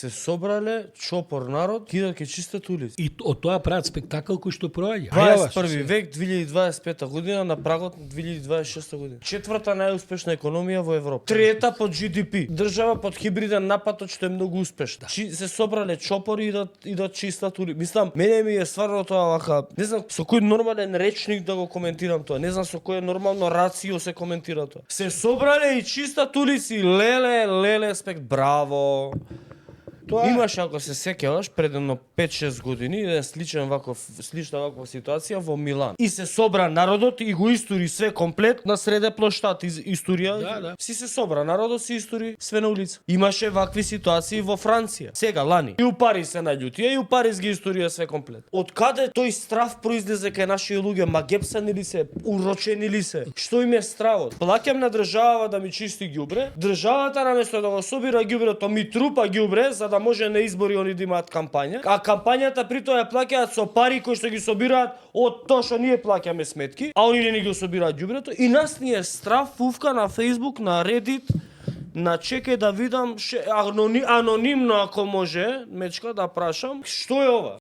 се собрале чопор народ, кидат ке чистат улица. И од тоа прават спектакл кој што проаѓа. 21 век, 2025 година, на прагот на 2026 година. Четврта најуспешна економија во Европа. Трета по GDP. Држава под хибриден нападот што е многу успешна. Се собрале чопори и да чистат улица. Мислам, мене ми е стварно тоа вака, не знам со кој нормален речник да го коментирам тоа. Не знам со кој нормално рацио се коментира тоа. Се собрале и чистат улици. Леле, спект, браво. Тоа имаш, ако се сеќаваш, пред едно 5-6 години еден слична ваква ситуација во Милан. И се собра народот и го истури све комплет на среде плоштад историја. Да. Си се собра народот, си истури све на улица. Имаше вакви ситуации во Франција. Сега лани. И у Париз се наљутија и у Париз ги историја све комплет. Од каде тој страв произлезе кај наши луѓе? Магепсани ли се? Урочени ли се? Што им е стравот? Плаќам на држава да ми чисти ѓубре. Државата наместо да го собира ѓубрето ми трупа ѓубре за да може на избори они да имаат кампања, а кампањата при тоа ја плаќаат со пари кои што ги собираат од тоа што ние плаќаме сметки, а они не ги собираат ѓубрето и нас ни е страв фувка на Facebook, на Reddit, на чекај да видам анонимно ако може, мечка да прашам, што е ова?